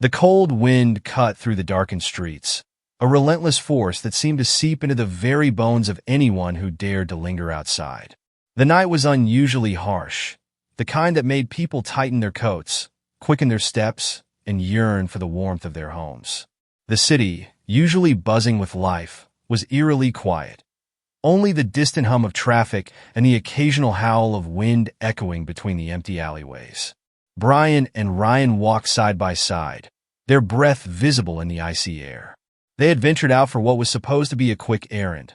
The cold wind cut through the darkened streets, a relentless force that seemed to seep into the very bones of anyone who dared to linger outside. The night was unusually harsh, the kind that made people tighten their coats, quicken their steps, and yearn for the warmth of their homes. The city, usually buzzing with life, was eerily quiet. Only the distant hum of traffic and the occasional howl of wind echoing between the empty alleyways. Brian and Ryan walked side by side, their breath visible in the icy air. They had ventured out for what was supposed to be a quick errand,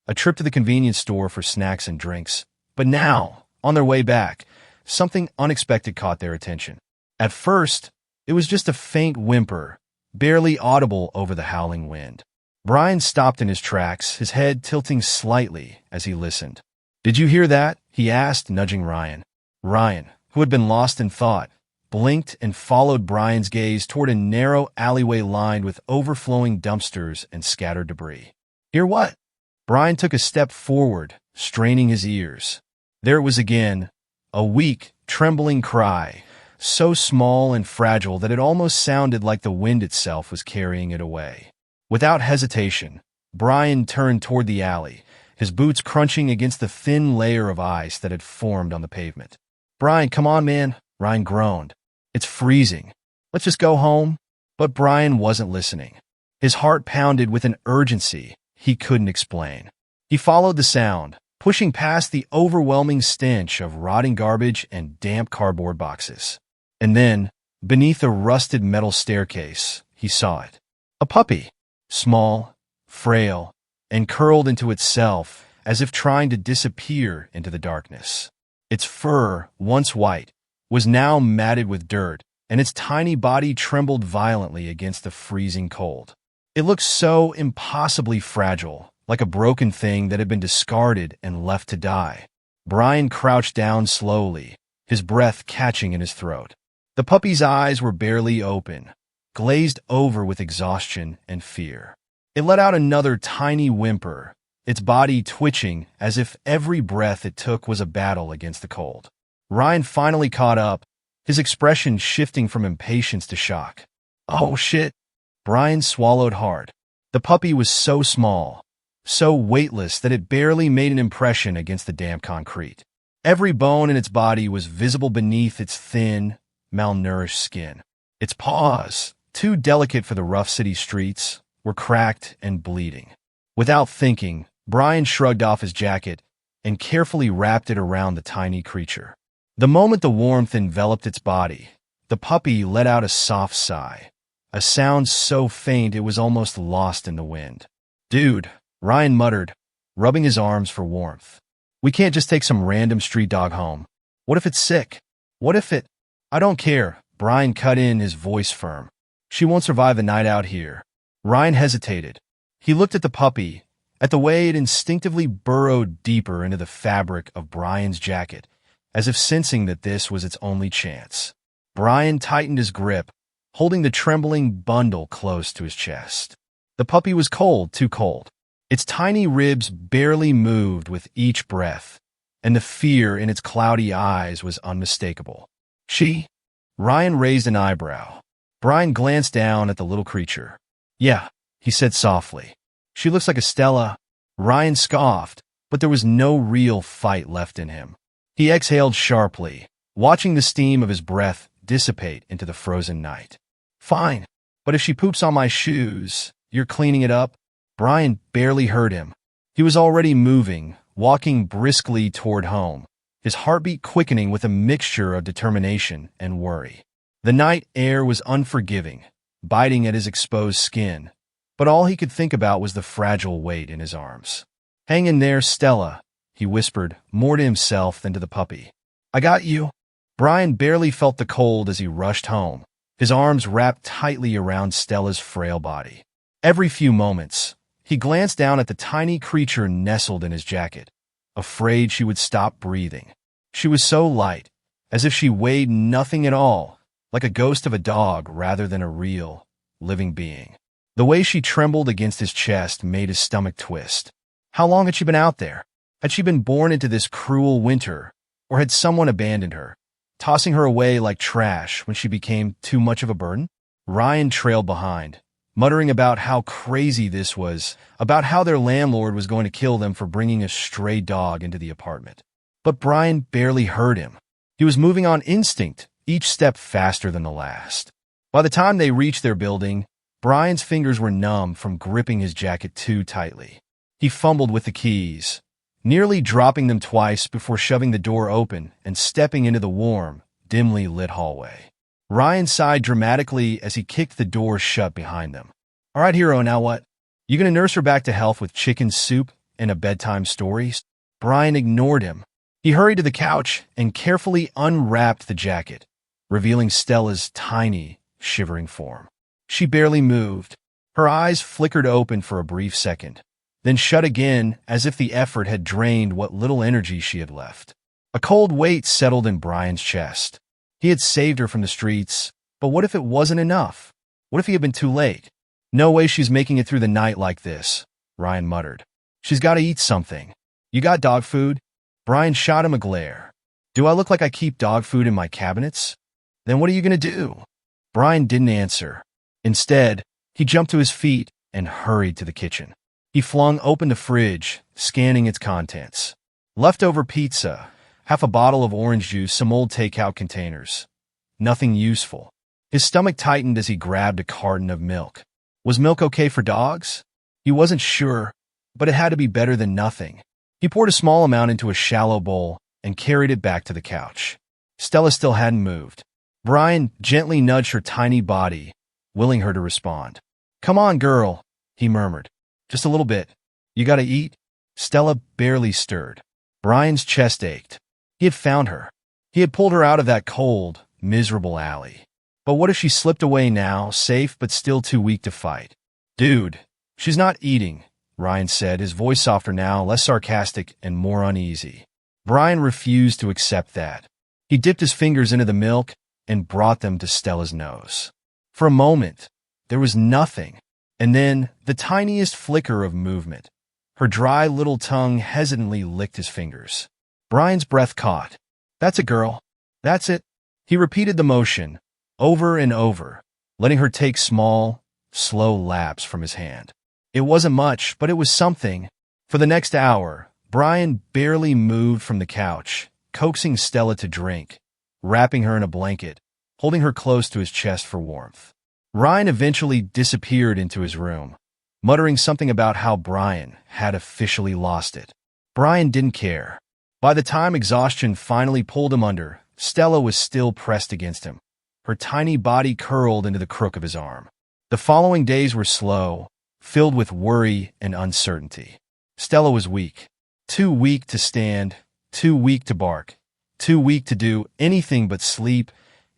a trip to the convenience store for snacks and drinks. But now, on their way back, something unexpected caught their attention. At first, it was just a faint whimper, barely audible over the howling wind. Brian stopped in his tracks, his head tilting slightly as he listened. "Did you hear that?" he asked, nudging Ryan. Ryan, who had been lost in thought, blinked and followed Brian's gaze toward a narrow alleyway lined with overflowing dumpsters and scattered debris. "Hear what?" Brian took a step forward, straining his ears. There it was again, a weak, trembling cry, so small and fragile that it almost sounded like the wind itself was carrying it away. Without hesitation, Brian turned toward the alley, his boots crunching against the thin layer of ice that had formed on the pavement. "Brian, come on, man," Ryan groaned. "It's freezing. Let's just go home." But Brian wasn't listening. His heart pounded with an urgency he couldn't explain. He followed the sound, pushing past the overwhelming stench of rotting garbage and damp cardboard boxes. And then, beneath a rusted metal staircase, he saw it. A puppy, small, frail, and curled into itself as if trying to disappear into the darkness. Its fur, once white, was now matted with dirt, and its tiny body trembled violently against the freezing cold. It looked so impossibly fragile, like a broken thing that had been discarded and left to die. Brian crouched down slowly, his breath catching in his throat. The puppy's eyes were barely open, glazed over with exhaustion and fear. It let out another tiny whimper, its body twitching as if every breath it took was a battle against the cold. Ryan finally caught up, his expression shifting from impatience to shock. "Oh, shit." Brian swallowed hard. The puppy was so small, so weightless that it barely made an impression against the damp concrete. Every bone in its body was visible beneath its thin, malnourished skin. Its paws, too delicate for the rough city streets, were cracked and bleeding. Without thinking, Brian shrugged off his jacket and carefully wrapped it around the tiny creature. The moment the warmth enveloped its body, the puppy let out a soft sigh, a sound so faint it was almost lost in the wind. "Dude," Ryan muttered, rubbing his arms for warmth. "We can't just take some random street dog home. What if it's sick? What if it—" "I don't care," Brian cut in, his voice firm. "She won't survive the night out here." Ryan hesitated. He looked at the puppy, at the way it instinctively burrowed deeper into the fabric of Brian's jacket, as if sensing that this was its only chance. Brian tightened his grip, holding the trembling bundle close to his chest. The puppy was cold, too cold. Its tiny ribs barely moved with each breath, and the fear in its cloudy eyes was unmistakable. "She?" Ryan raised an eyebrow. Brian glanced down at the little creature. "Yeah," he said softly. "She looks like a Stella." Ryan scoffed, but there was no real fight left in him. He exhaled sharply, watching the steam of his breath dissipate into the frozen night. "Fine, but if she poops on my shoes, you're cleaning it up?" Brian barely heard him. He was already moving, walking briskly toward home, his heartbeat quickening with a mixture of determination and worry. The night air was unforgiving, biting at his exposed skin, but all he could think about was the fragile weight in his arms. "Hang in there, Stella," he whispered, more to himself than to the puppy. "I got you." Brian barely felt the cold as he rushed home, his arms wrapped tightly around Stella's frail body. Every few moments, he glanced down at the tiny creature nestled in his jacket, afraid she would stop breathing. She was so light, as if she weighed nothing at all, like a ghost of a dog rather than a real, living being. The way she trembled against his chest made his stomach twist. How long had she been out there? Had she been born into this cruel winter, or had someone abandoned her, tossing her away like trash when she became too much of a burden? Ryan trailed behind, muttering about how crazy this was, about how their landlord was going to kill them for bringing a stray dog into the apartment. But Brian barely heard him. He was moving on instinct, each step faster than the last. By the time they reached their building, Brian's fingers were numb from gripping his jacket too tightly. He fumbled with the keys, nearly dropping them twice before shoving the door open and stepping into the warm, dimly lit hallway. Ryan sighed dramatically as he kicked the door shut behind them. "All right, hero, now what? You gonna nurse her back to health with chicken soup and a bedtime story?" Brian ignored him. He hurried to the couch and carefully unwrapped the jacket, revealing Stella's tiny, shivering form. She barely moved. Her eyes flickered open for a brief second, then shut again as if the effort had drained what little energy she had left. A cold weight settled in Brian's chest. He had saved her from the streets, but what if it wasn't enough? What if he had been too late? "No way she's making it through the night like this," Ryan muttered. "She's got to eat something. You got dog food?" Brian shot him a glare. "Do I look like I keep dog food in my cabinets? Then what are you going to do?" Brian didn't answer. Instead, he jumped to his feet and hurried to the kitchen. He flung open the fridge, scanning its contents. Leftover pizza, half a bottle of orange juice, some old takeout containers. Nothing useful. His stomach tightened as he grabbed a carton of milk. Was milk okay for dogs? He wasn't sure, but it had to be better than nothing. He poured a small amount into a shallow bowl and carried it back to the couch. Stella still hadn't moved. Brian gently nudged her tiny body, willing her to respond. "Come on, girl," he murmured. "Just a little bit. You gotta eat?" Stella barely stirred. Brian's chest ached. He had found her. He had pulled her out of that cold, miserable alley. But what if she slipped away now, safe but still too weak to fight? "Dude, she's not eating," Ryan said, his voice softer now, less sarcastic and more uneasy. Brian refused to accept that. He dipped his fingers into the milk and brought them to Stella's nose. For a moment, there was nothing, and then the tiniest flicker of movement. Her dry little tongue hesitantly licked his fingers. Brian's breath caught. "That's it, girl. That's it." He repeated the motion, over and over, letting her take small, slow laps from his hand. It wasn't much, but it was something. For the next hour, Brian barely moved from the couch, coaxing Stella to drink, wrapping her in a blanket, holding her close to his chest for warmth. Ryan eventually disappeared into his room, muttering something about how Brian had officially lost it. Brian didn't care. By the time exhaustion finally pulled him under, Stella was still pressed against him, her tiny body curled into the crook of his arm. The following days were slow, filled with worry and uncertainty. Stella was weak. Too weak to stand, too weak to bark, too weak to do anything but sleep,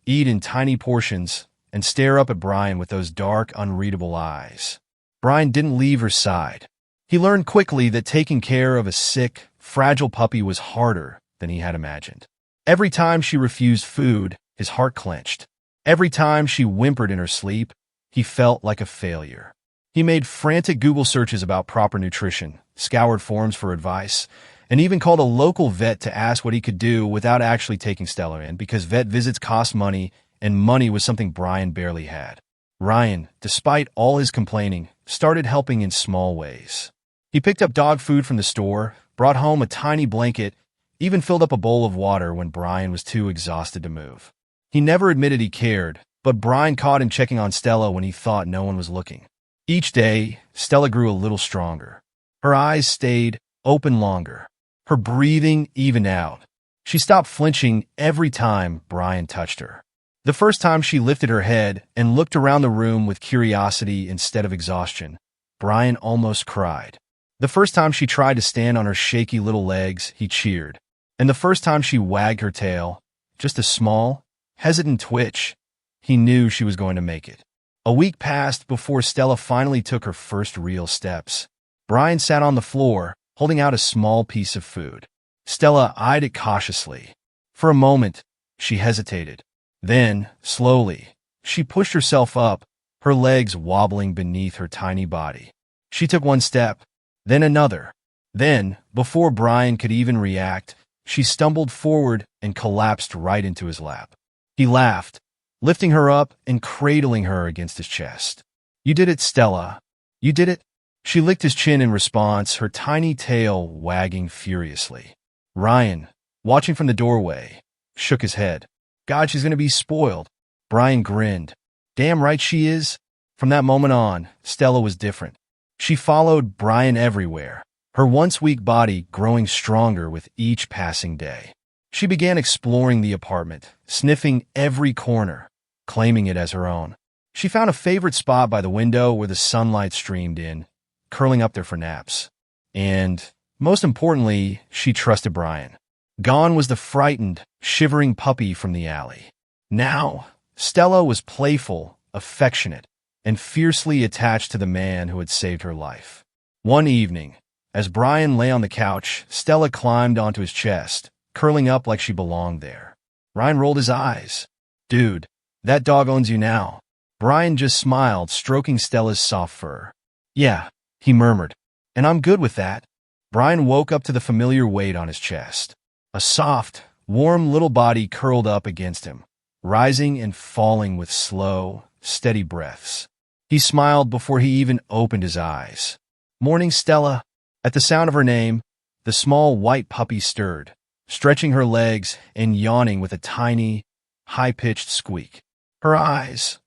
eat in tiny portions, and stare up at Brian with those dark, unreadable eyes. Brian didn't leave her side. He learned quickly that taking care of a sick, fragile puppy was harder than he had imagined. Every time she refused food, his heart clenched. Every time she whimpered in her sleep, he felt like a failure. He made frantic Google searches about proper nutrition, scoured forums for advice, and even called a local vet to ask what he could do without actually taking Stella in, because vet visits cost money, and money was something Brian barely had. Ryan, despite all his complaining, started helping in small ways. He picked up dog food from the store, brought home a tiny blanket, even filled up a bowl of water when Brian was too exhausted to move. He never admitted he cared, but Brian caught him checking on Stella when he thought no one was looking. Each day, Stella grew a little stronger. Her eyes stayed open longer. Her breathing evened out. She stopped flinching every time Brian touched her. The first time she lifted her head and looked around the room with curiosity instead of exhaustion, Brian almost cried. The first time she tried to stand on her shaky little legs, he cheered. And the first time she wagged her tail, just a small, hesitant twitch, he knew she was going to make it. A week passed before Stella finally took her first real steps. Brian sat on the floor, holding out a small piece of food. Stella eyed it cautiously. For a moment, she hesitated. Then, slowly, she pushed herself up, her legs wobbling beneath her tiny body. She took one step, then another. Then, before Brian could even react, she stumbled forward and collapsed right into his lap. He laughed, lifting her up and cradling her against his chest. "You did it, Stella. You did it." She licked his chin in response, her tiny tail wagging furiously. Ryan, watching from the doorway, shook his head. "God, she's going to be spoiled." Brian grinned. "Damn right she is." From that moment on, Stella was different. She followed Brian everywhere, her once weak body growing stronger with each passing day. She began exploring the apartment, sniffing every corner, claiming it as her own. She found a favorite spot by the window where the sunlight streamed in, curling up there for naps. And, most importantly, she trusted Brian. Gone was the frightened, shivering puppy from the alley. Now, Stella was playful, affectionate, and fiercely attached to the man who had saved her life. One evening, as Brian lay on the couch, Stella climbed onto his chest, curling up like she belonged there. Ryan rolled his eyes. "Dude, that dog owns you now." Brian just smiled, stroking Stella's soft fur. "Yeah," he murmured, "and I'm good with that." Brian woke up to the familiar weight on his chest. A soft, warm little body curled up against him, rising and falling with slow, steady breaths. He smiled before he even opened his eyes. "Morning, Stella." At the sound of her name, the small white puppy stirred, stretching her legs and yawning with a tiny, high-pitched squeak. Her eyes,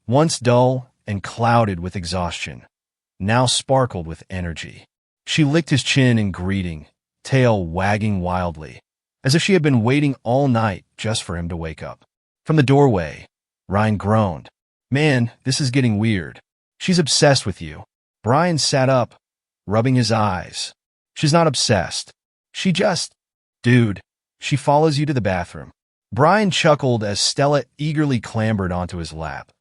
once dull and clouded with exhaustion, now sparkled with energy. She licked his chin in greeting, tail wagging wildly, as if she had been waiting all night just for him to wake up. From the doorway, Ryan groaned. "Man, this is getting weird. She's obsessed with you." Brian sat up, rubbing his eyes. "She's not obsessed. She just... Dude, she follows you to the bathroom." Brian chuckled as Stella eagerly clambered onto his lap,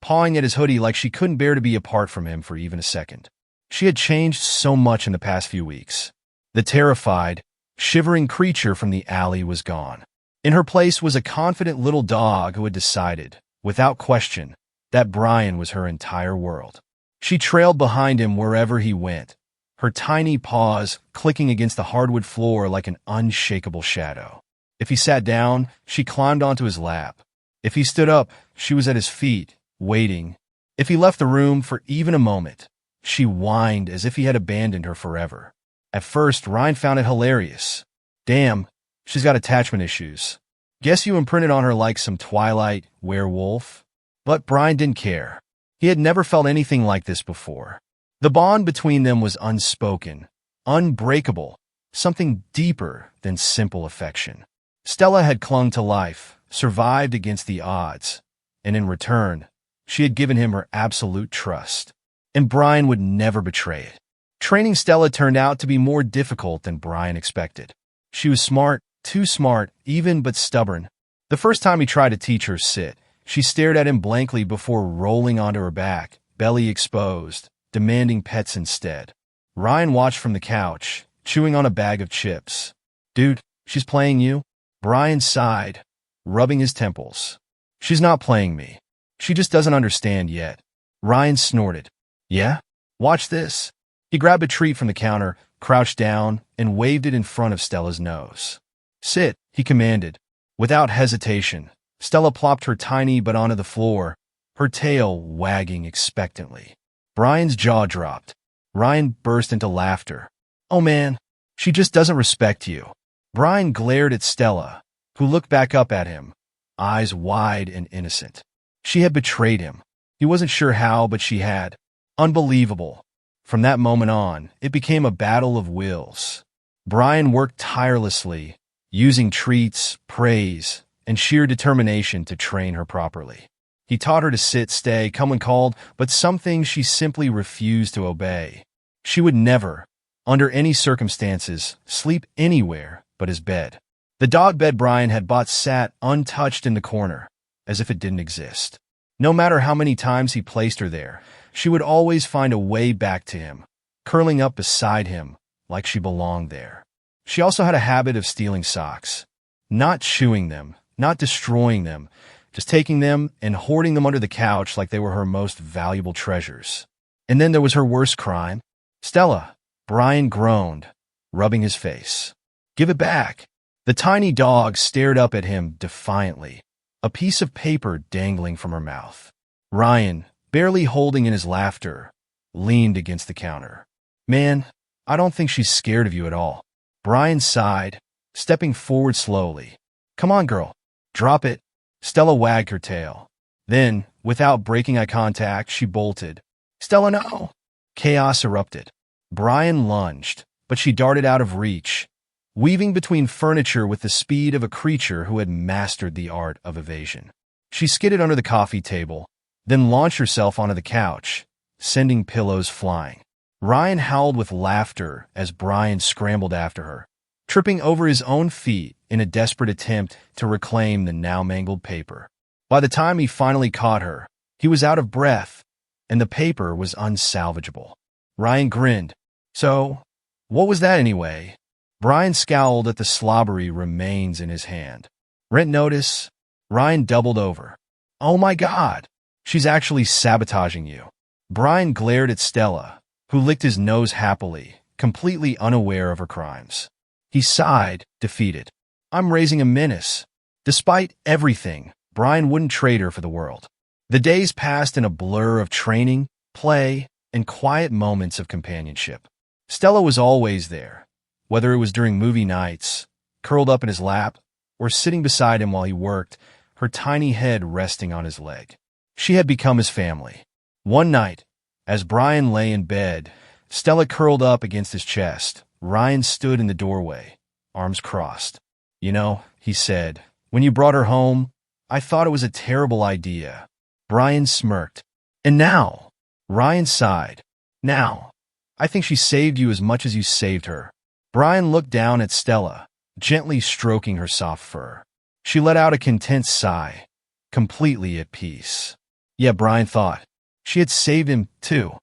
pawing at his hoodie like she couldn't bear to be apart from him for even a second. She had changed so much in the past few weeks. The terrified, shivering creature from the alley was gone. In her place was a confident little dog who had decided, without question, that Brian was her entire world. She trailed behind him wherever he went, her tiny paws clicking against the hardwood floor like an unshakable shadow. If he sat down, she climbed onto his lap. If he stood up, she was at his feet, waiting. If he left the room for even a moment, she whined as if he had abandoned her forever. At first, Ryan found it hilarious. "Damn, she's got attachment issues. Guess you imprinted on her like some Twilight werewolf." But Brian didn't care. He had never felt anything like this before. The bond between them was unspoken, unbreakable, something deeper than simple affection. Stella had clung to life, survived against the odds, and in return, she had given him her absolute trust. And Brian would never betray it. Training Stella turned out to be more difficult than Brian expected. She was smart, too smart, even but stubborn. The first time he tried to teach her sit, she stared at him blankly before rolling onto her back, belly exposed, demanding pets instead. Ryan watched from the couch, chewing on a bag of chips. "Dude, she's playing you?" Brian sighed, rubbing his temples. "She's not playing me. She just doesn't understand yet." Ryan snorted. "Yeah? Watch this." He grabbed a treat from the counter, crouched down, and waved it in front of Stella's nose. "Sit," he commanded. Without hesitation, Stella plopped her tiny butt onto the floor, her tail wagging expectantly. Brian's jaw dropped. Ryan burst into laughter. "Oh man, she just doesn't respect you." Brian glared at Stella, who looked back up at him, eyes wide and innocent. She had betrayed him. He wasn't sure how, but she had. Unbelievable. From that moment on, it became a battle of wills. Brian worked tirelessly, using treats, praise, and sheer determination to train her properly. He taught her to sit, stay, come when called, but some things she simply refused to obey. She would never, under any circumstances, sleep anywhere but his bed. The dog bed Brian had bought sat untouched in the corner, as if it didn't exist. No matter how many times he placed her there, she would always find a way back to him, curling up beside him like she belonged there. She also had a habit of stealing socks, not chewing them, not destroying them, just taking them and hoarding them under the couch like they were her most valuable treasures. And then there was her worst crime. "Stella," Brian groaned, rubbing his face. "Give it back." The tiny dog stared up at him defiantly, a piece of paper dangling from her mouth. Ryan, barely holding in his laughter, leaned against the counter. Man, I don't think she's scared of you at all. Brian sighed, stepping forward slowly. Come on, girl. Drop it. Stella wagged her tail. Then, without breaking eye contact, she bolted. Stella, no! Chaos erupted. Brian lunged, but she darted out of reach, weaving between furniture with the speed of a creature who had mastered the art of evasion. She skidded under the coffee table, then launched herself onto the couch, sending pillows flying. Ryan howled with laughter as Brian scrambled after her, tripping over his own feet in a desperate attempt to reclaim the now mangled paper. By the time he finally caught her, he was out of breath, and the paper was unsalvageable. Ryan grinned. So, what was that anyway? Brian scowled at the slobbery remains in his hand. Rent notice? Ryan doubled over. Oh my God, she's actually sabotaging you. Brian glared at Stella, who licked his nose happily, completely unaware of her crimes. He sighed, defeated. I'm raising a menace. Despite everything, Brian wouldn't trade her for the world. The days passed in a blur of training, play, and quiet moments of companionship. Stella was always there, whether it was during movie nights, curled up in his lap, or sitting beside him while he worked, her tiny head resting on his leg. She had become his family. One night, as Brian lay in bed, Stella curled up against his chest. Ryan stood in the doorway, arms crossed. You know, he said, when you brought her home, I thought it was a terrible idea. Brian smirked. And now? Ryan sighed. Now, I think she saved you as much as you saved her. Brian looked down at Stella, gently stroking her soft fur. She let out a content sigh, completely at peace. Yeah, Brian thought. She had saved him, too.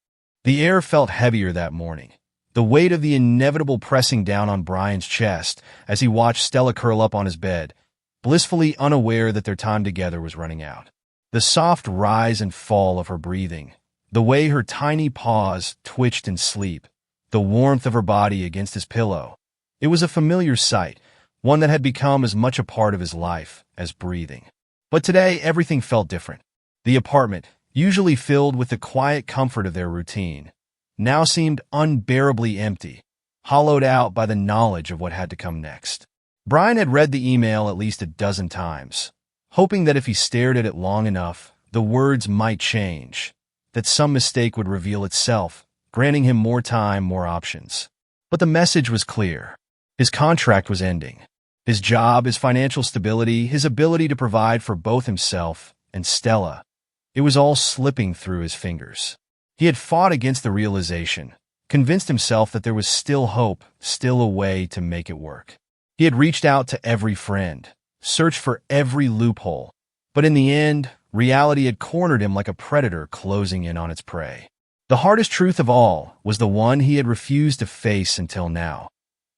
The air felt heavier that morning, the weight of the inevitable pressing down on Brian's chest as he watched Stella curl up on his bed, blissfully unaware that their time together was running out. The soft rise and fall of her breathing, the way her tiny paws twitched in sleep, the warmth of her body against his pillow. It was a familiar sight, one that had become as much a part of his life as breathing. But today, everything felt different. The apartment, usually filled with the quiet comfort of their routine, now seemed unbearably empty, hollowed out by the knowledge of what had to come next. Brian had read the email at least a dozen times, hoping that if he stared at it long enough, the words might change, that some mistake would reveal itself, granting him more time, more options. But the message was clear. His contract was ending. His job, his financial stability, his ability to provide for both himself and Stella. It was all slipping through his fingers. He had fought against the realization, convinced himself that there was still hope, still a way to make it work. He had reached out to every friend, searched for every loophole, but in the end, reality had cornered him like a predator closing in on its prey. The hardest truth of all was the one he had refused to face until now.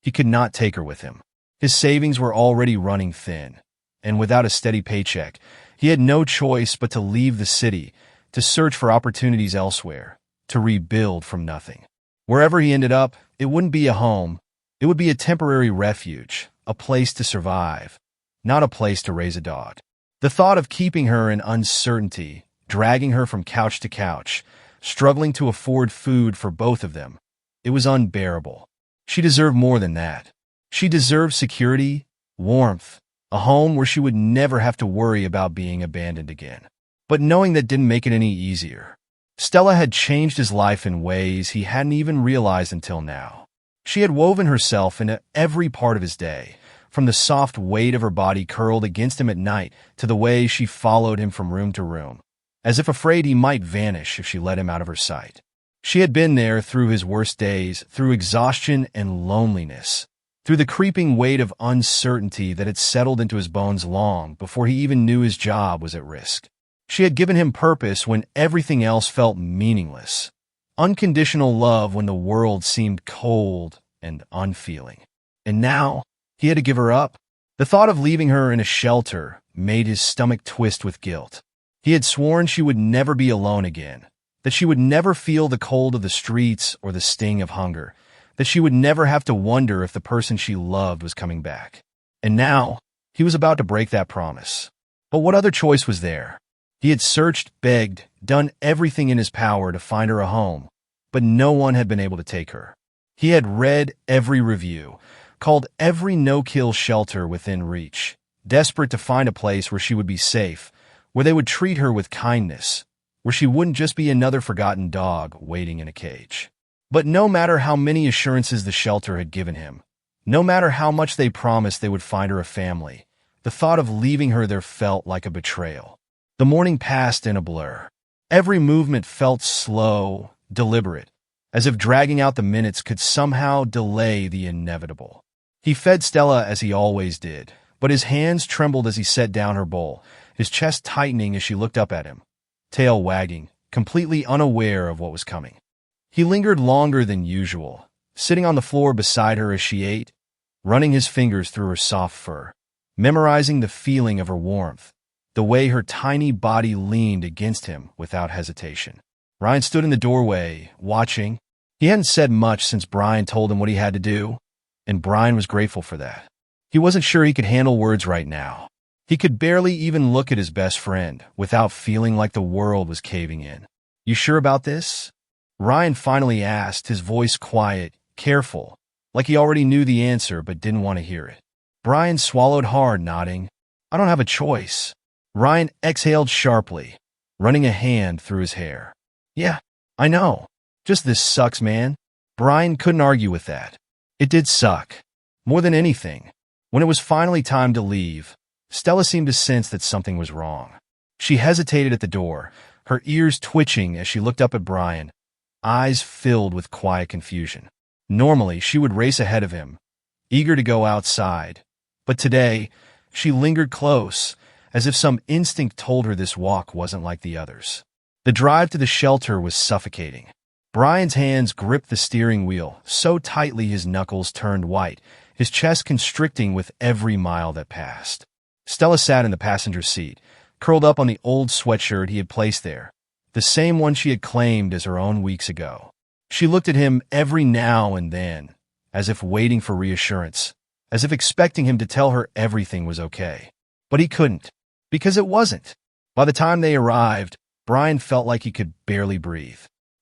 He could not take her with him. His savings were already running thin, and without a steady paycheck, he had no choice but to leave the city, to search for opportunities elsewhere, to rebuild from nothing. Wherever he ended up, it wouldn't be a home. It would be a temporary refuge, a place to survive, not a place to raise a dog. The thought of keeping her in uncertainty, dragging her from couch to couch, struggling to afford food for both of them, it was unbearable. She deserved more than that. She deserved security, warmth, a home where she would never have to worry about being abandoned again. But knowing that didn't make it any easier. Stella had changed his life in ways he hadn't even realized until now. She had woven herself into every part of his day, from the soft weight of her body curled against him at night to the way she followed him from room to room, as if afraid he might vanish if she let him out of her sight. She had been there through his worst days, through exhaustion and loneliness, through the creeping weight of uncertainty that had settled into his bones long before he even knew his job was at risk. She had given him purpose when everything else felt meaningless, unconditional love when the world seemed cold and unfeeling. And now, he had to give her up. The thought of leaving her in a shelter made his stomach twist with guilt. He had sworn she would never be alone again, that she would never feel the cold of the streets or the sting of hunger, that she would never have to wonder if the person she loved was coming back. And now, he was about to break that promise. But what other choice was there? He had searched, begged, done everything in his power to find her a home, but no one had been able to take her. He had read every review, called every no-kill shelter within reach, desperate to find a place where she would be safe, where they would treat her with kindness, where she wouldn't just be another forgotten dog waiting in a cage. But no matter how many assurances the shelter had given him, no matter how much they promised they would find her a family, the thought of leaving her there felt like a betrayal. The morning passed in a blur. Every movement felt slow, deliberate, as if dragging out the minutes could somehow delay the inevitable. He fed Stella as he always did, but his hands trembled as he set down her bowl, his chest tightening as she looked up at him, tail wagging, completely unaware of what was coming. He lingered longer than usual, sitting on the floor beside her as she ate, running his fingers through her soft fur, memorizing the feeling of her warmth, the way her tiny body leaned against him without hesitation. Ryan stood in the doorway, watching. He hadn't said much since Brian told him what he had to do, and Brian was grateful for that. He wasn't sure he could handle words right now. He could barely even look at his best friend without feeling like the world was caving in. "You sure about this?" Ryan finally asked, his voice quiet, careful, like he already knew the answer but didn't want to hear it. Brian swallowed hard, nodding. "I don't have a choice." Ryan exhaled sharply, running a hand through his hair. "Yeah, I know. Just this sucks, man." Brian couldn't argue with that. It did suck. More than anything. When it was finally time to leave, Stella seemed to sense that something was wrong. She hesitated at the door, her ears twitching as she looked up at Brian, eyes filled with quiet confusion. Normally, she would race ahead of him, eager to go outside. But today, she lingered close, as if some instinct told her this walk wasn't like the others. The drive to the shelter was suffocating. Brian's hands gripped the steering wheel so tightly his knuckles turned white, his chest constricting with every mile that passed. Stella sat in the passenger seat, curled up on the old sweatshirt he had placed there, the same one she had claimed as her own weeks ago. She looked at him every now and then, as if waiting for reassurance, as if expecting him to tell her everything was okay. But he couldn't, because it wasn't. By the time they arrived, Brian felt like he could barely breathe.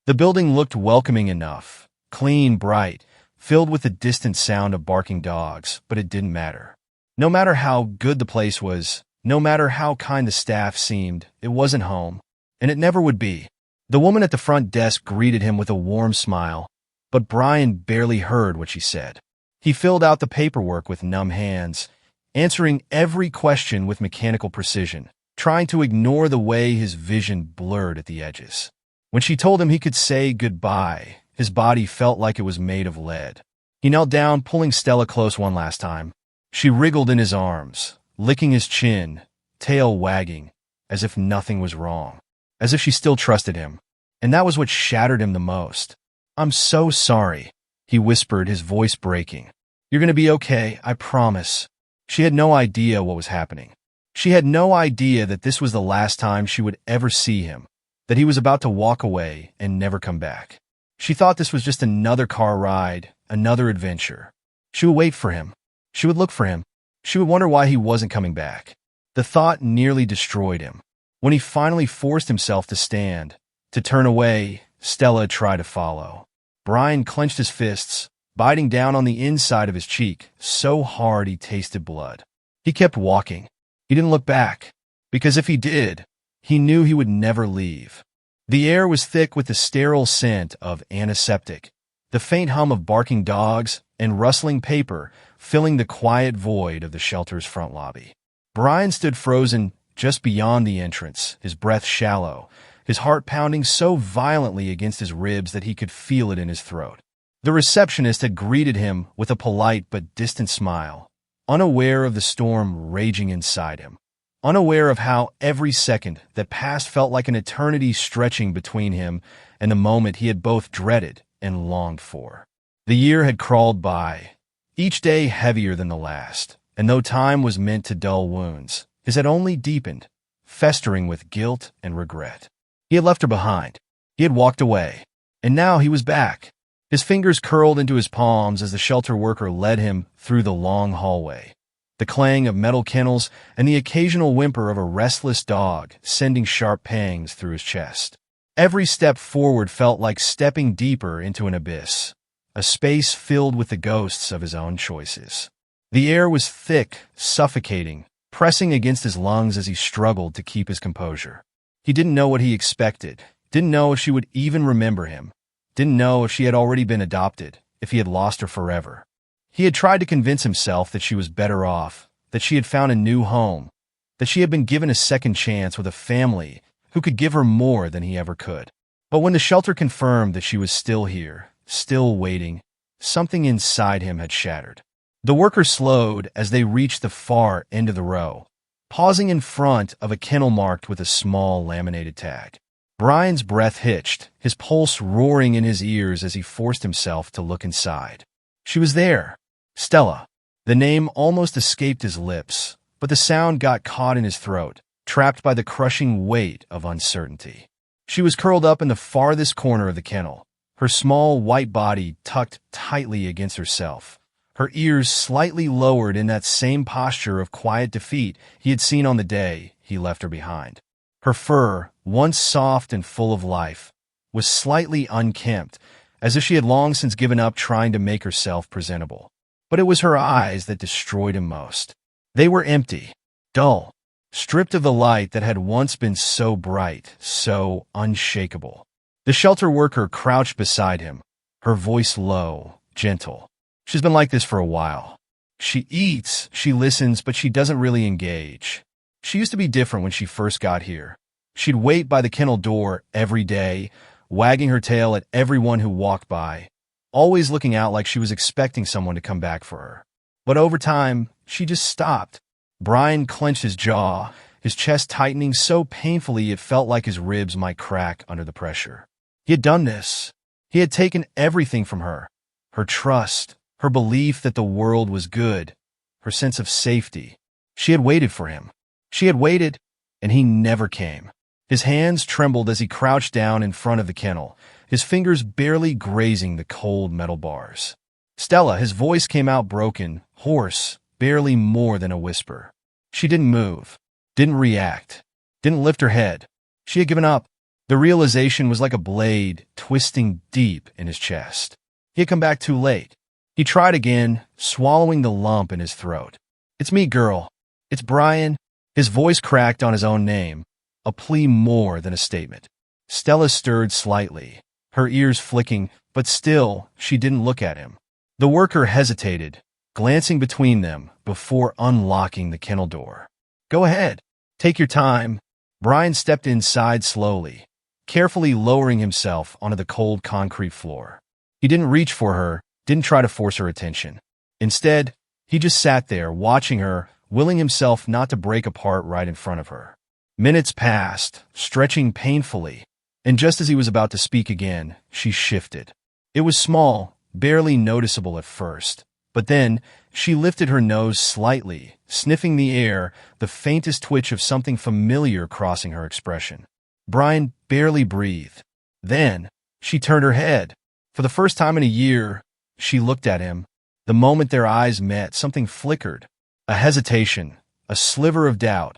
The building looked welcoming enough, clean, bright, filled with the distant sound of barking dogs, but it didn't matter. No matter how good the place was, no matter how kind the staff seemed, it wasn't home, and it never would be. The woman at the front desk greeted him with a warm smile, but Brian barely heard what she said. He filled out the paperwork with numb hands, answering every question with mechanical precision, trying to ignore the way his vision blurred at the edges. When she told him he could say goodbye, his body felt like it was made of lead. He knelt down, pulling Stella close one last time. She wriggled in his arms, licking his chin, tail wagging, as if nothing was wrong, as if she still trusted him. And that was what shattered him the most. "I'm so sorry," he whispered, his voice breaking. "You're going to be okay, I promise." She had no idea what was happening. She had no idea that this was the last time she would ever see him, that he was about to walk away and never come back. She thought this was just another car ride, another adventure. She would wait for him. She would look for him. She would wonder why he wasn't coming back. The thought nearly destroyed him. When he finally forced himself to stand, to turn away, Stella tried to follow. Brian clenched his fists, biting down on the inside of his cheek so hard he tasted blood. He kept walking. He didn't look back, because if he did, he knew he would never leave. The air was thick with the sterile scent of antiseptic, the faint hum of barking dogs and rustling paper filling the quiet void of the shelter's front lobby. Brian stood frozen just beyond the entrance, his breath shallow, his heart pounding so violently against his ribs that he could feel it in his throat. The receptionist had greeted him with a polite but distant smile, unaware of the storm raging inside him, unaware of how every second that passed felt like an eternity stretching between him and the moment he had both dreaded and longed for. The year had crawled by, each day heavier than the last, and though time was meant to dull wounds, his had only deepened, festering with guilt and regret. He had left her behind. He had walked away, and now he was back. His fingers curled into his palms as the shelter worker led him through the long hallway. the clang of metal kennels, and the occasional whimper of a restless dog sending sharp pangs through his chest. Every step forward felt like stepping deeper into an abyss, a space filled with the ghosts of his own choices. The air was thick, suffocating, pressing against his lungs as he struggled to keep his composure. He didn't know what he expected, didn't know if she would even remember him, didn't know if she had already been adopted, if he had lost her forever. He had tried to convince himself that she was better off, that she had found a new home, that she had been given a second chance with a family who could give her more than he ever could. But when the shelter confirmed that she was still here, still waiting, something inside him had shattered. The workers slowed as they reached the far end of the row, pausing in front of a kennel marked with a small laminated tag. Brian's breath hitched, his pulse roaring in his ears as he forced himself to look inside. She was there. Stella. The name almost escaped his lips, but the sound got caught in his throat, trapped by the crushing weight of uncertainty. She was curled up in the farthest corner of the kennel, her small white body tucked tightly against herself, her ears slightly lowered in that same posture of quiet defeat he had seen on the day he left her behind. Her fur, once soft and full of life, was slightly unkempt, as if she had long since given up trying to make herself presentable. But it was her eyes that destroyed him most. They were empty, dull, stripped of the light that had once been so bright, so unshakable. The shelter worker crouched beside him, her voice low, gentle. She's been like this for a while. She eats, she listens, but she doesn't really engage. She used to be different when she first got here. She'd wait by the kennel door every day, wagging her tail at everyone who walked by, always looking out like she was expecting someone to come back for her. But over time, she just stopped. Brian clenched his jaw, his chest tightening so painfully it felt like his ribs might crack under the pressure. He had done this. He had taken everything from her. Her trust, her belief that the world was good, her sense of safety. She had waited for him. She had waited, and he never came. His hands trembled as he crouched down in front of the kennel, his fingers barely grazing the cold metal bars. Stella, his voice came out broken, hoarse, barely more than a whisper. She didn't move, didn't react, didn't lift her head. She had given up. The realization was like a blade twisting deep in his chest. He had come back too late. He tried again, swallowing the lump in his throat. "It's me, girl. It's Brian." His voice cracked on his own name, a plea more than a statement. Stella stirred slightly, her ears flicking, but still, she didn't look at him. The worker hesitated, glancing between them before unlocking the kennel door. "Go ahead. Take your time." Brian stepped inside slowly, carefully lowering himself onto the cold concrete floor. He didn't reach for her, didn't try to force her attention. Instead, he just sat there, watching her, willing himself not to break apart right in front of her. Minutes passed, stretching painfully, and just as he was about to speak again, she shifted. It was small, barely noticeable at first, but then she lifted her nose slightly, sniffing the air, the faintest twitch of something familiar crossing her expression. Brian barely breathed. Then, she turned her head. For the first time in a year, she looked at him. The moment their eyes met, something flickered. A hesitation, a sliver of doubt,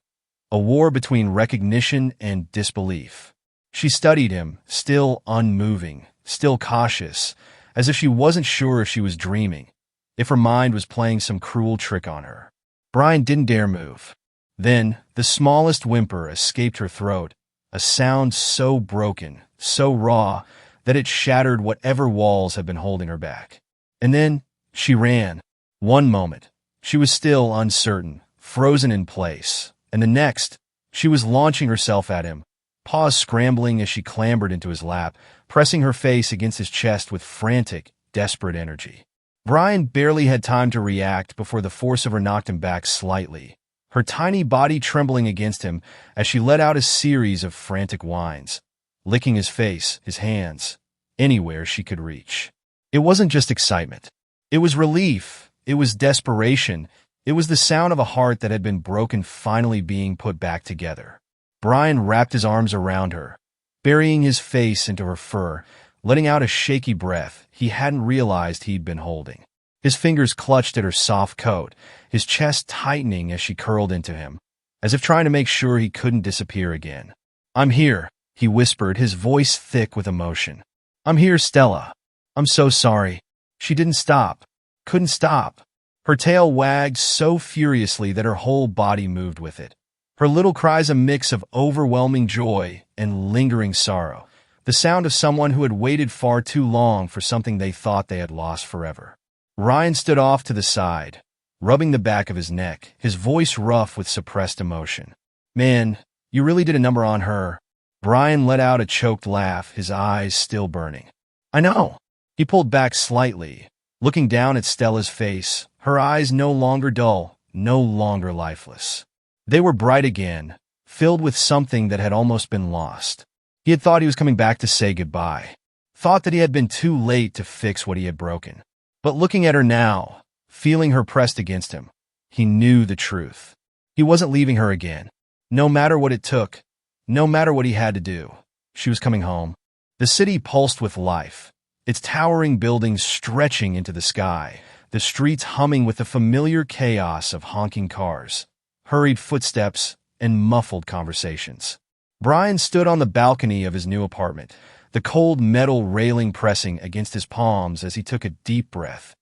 a war between recognition and disbelief. She studied him, still unmoving, still cautious, as if she wasn't sure if she was dreaming, if her mind was playing some cruel trick on her. Brian didn't dare move. Then, the smallest whimper escaped her throat, a sound so broken, so raw, that it shattered whatever walls had been holding her back. And then, she ran. One moment, she was still uncertain, frozen in place, and the next, she was launching herself at him, paws scrambling as she clambered into his lap, pressing her face against his chest with frantic, desperate energy. Brian barely had time to react before the force of her knocked him back slightly, her tiny body trembling against him as she let out a series of frantic whines, licking his face, his hands, anywhere she could reach. It wasn't just excitement. It was relief. It was desperation. It was the sound of a heart that had been broken finally being put back together. Brian wrapped his arms around her, burying his face into her fur, letting out a shaky breath he hadn't realized he'd been holding. His fingers clutched at her soft coat, his chest tightening as she curled into him, as if trying to make sure he couldn't disappear again. "I'm here," he whispered, his voice thick with emotion. "I'm here, Stella. I'm so sorry." She didn't stop. Couldn't stop. Her tail wagged so furiously that her whole body moved with it. Her little cries a mix of overwhelming joy and lingering sorrow, the sound of someone who had waited far too long for something they thought they had lost forever. Ryan stood off to the side, rubbing the back of his neck, his voice rough with suppressed emotion. "Man, you really did a number on her." Brian let out a choked laugh, his eyes still burning. "I know." He pulled back slightly, looking down at Stella's face, her eyes no longer dull, no longer lifeless. They were bright again, filled with something that had almost been lost. He had thought he was coming back to say goodbye, thought that he had been too late to fix what he had broken. But looking at her now, feeling her pressed against him, he knew the truth. He wasn't leaving her again. No matter what it took, no matter what he had to do, she was coming home. The city pulsed with life, its towering buildings stretching into the sky, the streets humming with the familiar chaos of honking cars, hurried footsteps, and muffled conversations. Brian stood on the balcony of his new apartment, the cold metal railing pressing against his palms as he took a deep breath,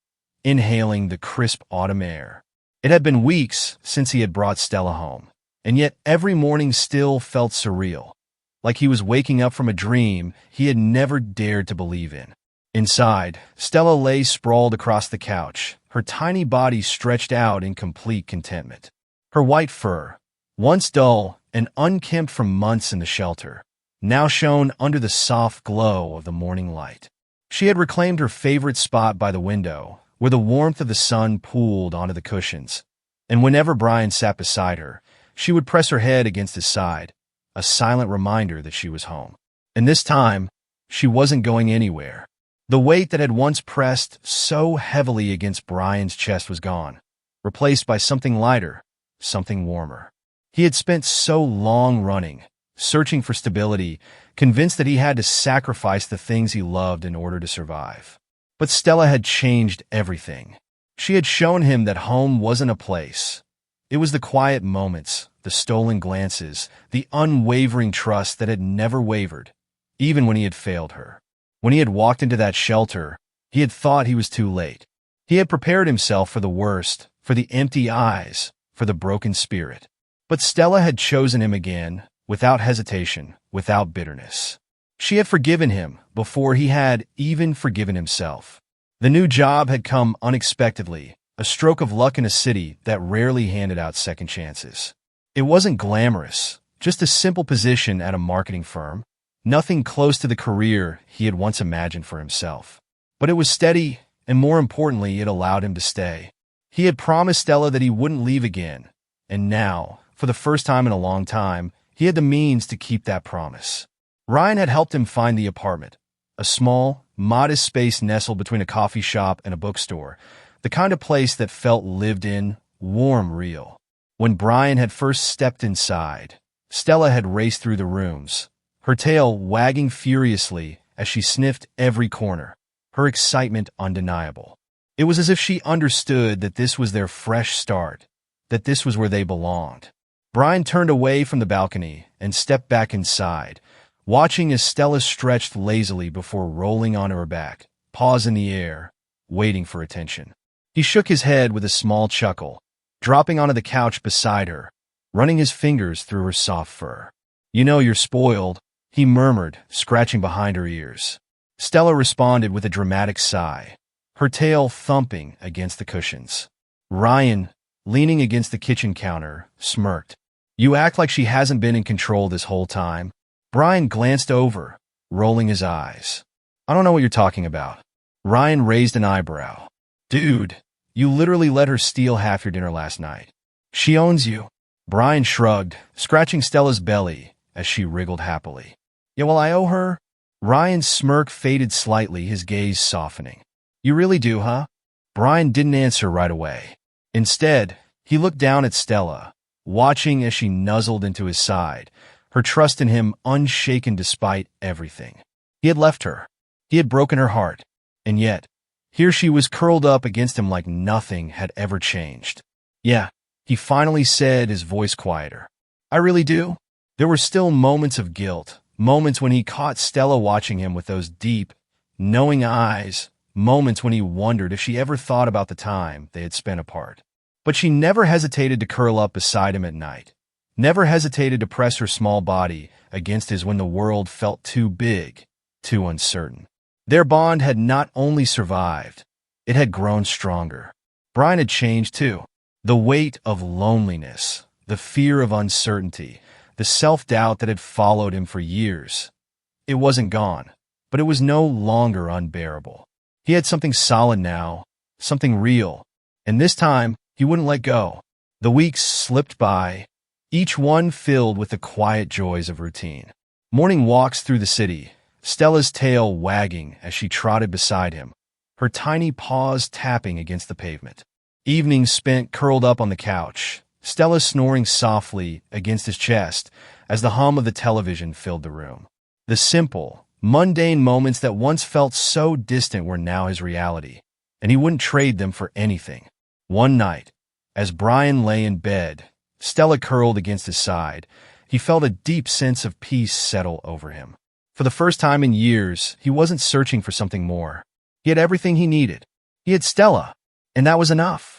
inhaling the crisp autumn air. It had been weeks since he had brought Stella home, and yet every morning still felt surreal, like he was waking up from a dream he had never dared to believe in. Inside, Stella lay sprawled across the couch, her tiny body stretched out in complete contentment. Her white fur, once dull and unkempt from months in the shelter, now shone under the soft glow of the morning light. She had reclaimed her favorite spot by the window, where the warmth of the sun pooled onto the cushions, and whenever Brian sat beside her, she would press her head against his side, a silent reminder that she was home. And this time, she wasn't going anywhere. The weight that had once pressed so heavily against Brian's chest was gone, replaced by something lighter, something warmer. He had spent so long running, searching for stability, convinced that he had to sacrifice the things he loved in order to survive. But Stella had changed everything. She had shown him that home wasn't a place. It was the quiet moments, the stolen glances, the unwavering trust that had never wavered, even when he had failed her. When he had walked into that shelter, he had thought he was too late. He had prepared himself for the worst, for the empty eyes, for the broken spirit. But Stella had chosen him again, without hesitation, without bitterness. She had forgiven him before he had even forgiven himself. The new job had come unexpectedly, a stroke of luck in a city that rarely handed out second chances. It wasn't glamorous, just a simple position at a marketing firm, nothing close to the career he had once imagined for himself. But it was steady, and more importantly, it allowed him to stay. He had promised Stella that he wouldn't leave again, and now, for the first time in a long time, he had the means to keep that promise. Ryan had helped him find the apartment, a small, modest space nestled between a coffee shop and a bookstore, the kind of place that felt lived in, warm, real. When Brian had first stepped inside, Stella had raced through the rooms, her tail wagging furiously as she sniffed every corner, her excitement undeniable. It was as if she understood that this was their fresh start, that this was where they belonged. Brian turned away from the balcony and stepped back inside, watching as Stella stretched lazily before rolling onto her back, paws in the air, waiting for attention. He shook his head with a small chuckle, dropping onto the couch beside her, running his fingers through her soft fur. "You know you're spoiled," he murmured, scratching behind her ears. Stella responded with a dramatic sigh, her tail thumping against the cushions. Ryan, leaning against the kitchen counter, smirked. "You act like she hasn't been in control this whole time." Brian glanced over, rolling his eyes. "I don't know what you're talking about." Ryan raised an eyebrow. "Dude, you literally let her steal half your dinner last night. She owns you." Brian shrugged, scratching Stella's belly as she wriggled happily. "Yeah, well, I owe her?" Ryan's smirk faded slightly, his gaze softening. "You really do, huh?" Brian didn't answer right away. Instead, he looked down at Stella, watching as she nuzzled into his side, her trust in him unshaken despite everything. He had left her. He had broken her heart. And yet, Here she was curled up against him like nothing had ever changed. "Yeah," he finally said, his voice quieter. "I really do." There were still moments of guilt, moments when he caught Stella watching him with those deep, knowing eyes, moments when he wondered if she ever thought about the time they had spent apart. But she never hesitated to curl up beside him at night, never hesitated to press her small body against his when the world felt too big, too uncertain. Their bond had not only survived, it had grown stronger. Brian had changed too. The weight of loneliness, the fear of uncertainty, the self-doubt that had followed him for years. It wasn't gone, but it was no longer unbearable. He had something solid now, something real, and this time he wouldn't let go. The weeks slipped by, each one filled with the quiet joys of routine. Morning walks through the city, Stella's tail wagging as she trotted beside him, her tiny paws tapping against the pavement. Evenings spent curled up on the couch, Stella snoring softly against his chest as the hum of the television filled the room. The simple, mundane moments that once felt so distant were now his reality, and he wouldn't trade them for anything. One night, as Brian lay in bed, Stella curled against his side, he felt a deep sense of peace settle over him. For the first time in years, he wasn't searching for something more. He had everything he needed. He had Stella, and that was enough.